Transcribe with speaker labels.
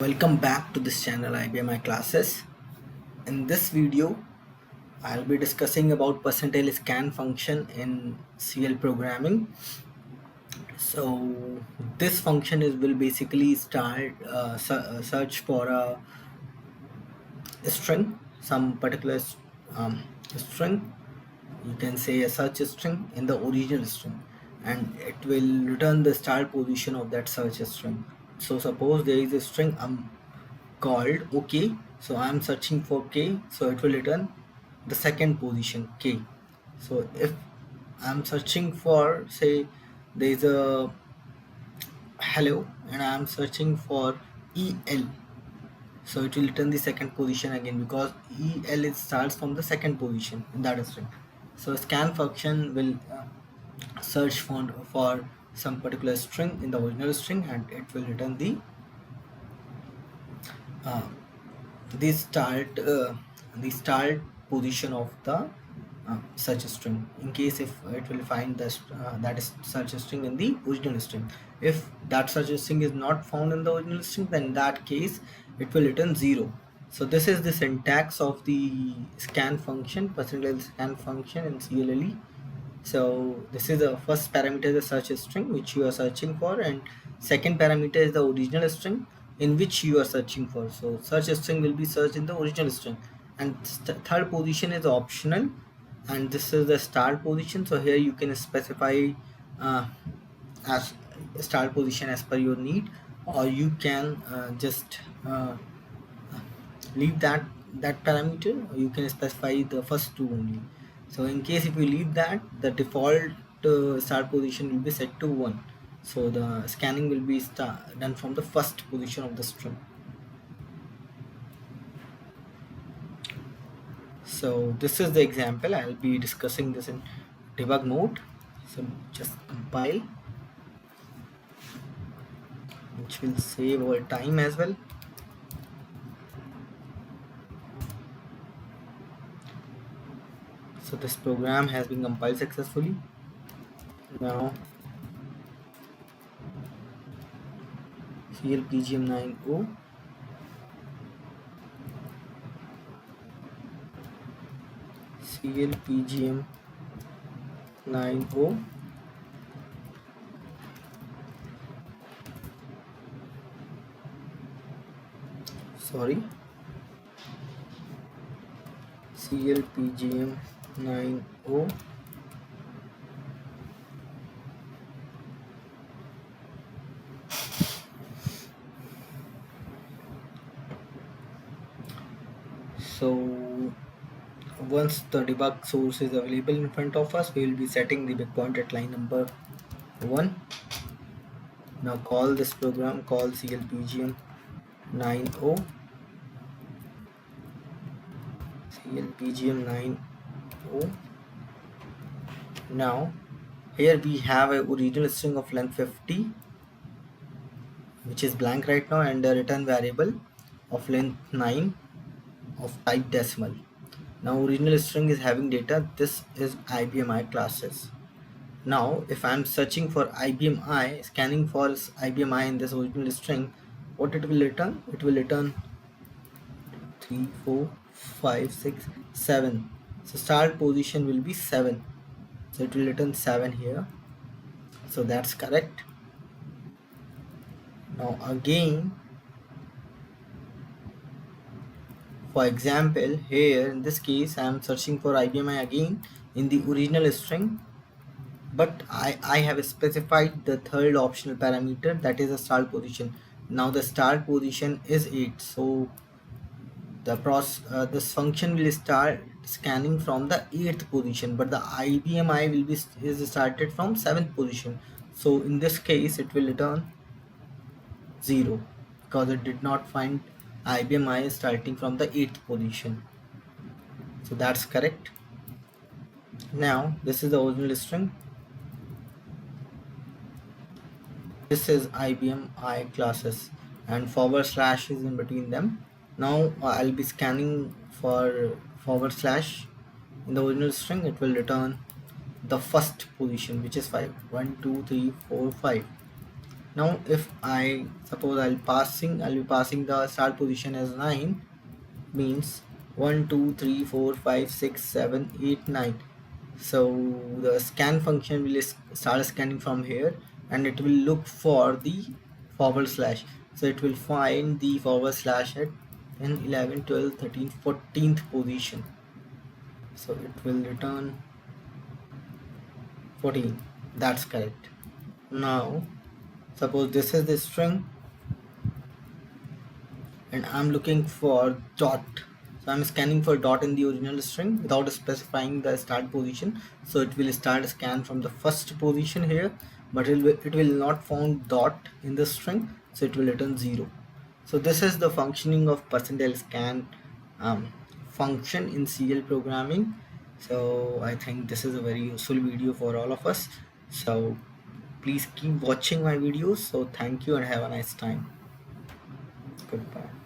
Speaker 1: Welcome back to this channel IBMI classes. In this video, I'll be discussing about percentile scan function in CL programming. So this function is will basically start search for a string, some particular string. You can say a search string in the original string, and it will return the start position of that search string. So suppose there is a string called OK, so I'm searching for K, so it will return the second position K. So if I'm searching for, say, there is a hello and I'm searching for EL, so it will return the second position again because EL starts from the second position in that string. So scan function will search for some particular string in the original string, and it will return uh, the start position of the search string, in case if it will find that is search string in the original string. If that search string is not found in the original string, then in that case it will return 0. So this is the syntax of the scan function, percentile scan function in CLLE. So this is the first parameter, the search string which you are searching for, and second parameter is the original string in which you are searching for. So search string will be searched in the original string, and third position is optional, and this is the start position. So here you can specify uh, as start position as per your need, or you can just leave that parameter, or you can specify the first two only. So in case if you leave that, the default start position will be set to 1, so the scanning will be done from the first position of the string. So this is the example. I'll be discussing this in debug mode. So just compile, which will save our time as well. So this program has been compiled successfully. Now CLPGM90, CLPGM90, sorry, CLPGM90. So once the debug source is available in front of us, we will be setting the breakpoint at line number 1. Now call this program, call CLPGM90, CLPGM90. Now here we have a original string of length 50, which is blank right now, and a return variable of length 9 of type decimal. Now original string is having data. This is IBMI classes. Now if I am searching for IBMI, scanning for IBMI in this original string, what it will return? It will return 3, 4, 5, 6, 7. So start position will be 7. So it will return 7 here. So that's correct. Now again, for example, here in this case I am searching for IBMI again in the original string, but I have specified the third optional parameter, that is the start position. Now the start position is 8, so this function will start scanning from the 8th position, but the IBMI will be is started from 7th position. So in this case it will return 0 because it did not find IBMI starting from the 8th position. So that's correct. Now this is the original string. This is IBMI classes, and forward slash is in between them. Now I'll be scanning for forward slash in the original string. It will return the first position, which is 5. 1, 2, 3, 4, 5. Now if I suppose I'll be passing the start position as 9, means 1 2 3 4 5 6 7 8 9. So the scan function will start scanning from here, and it will look for the forward slash. So it will find the forward slash at 10 11 12 13 14th position. So it will return 14. That's correct. Now suppose this is the string and I'm looking for dot. So I'm scanning for dot in the original string without specifying the start position. So it will start scan from the first position here, but it will not found dot in the string, so it will return 0. So this is the functioning of %scan function in CL programming. So I think this is a very useful video for all of us. So please keep watching my videos. So thank you and have a nice time. Goodbye.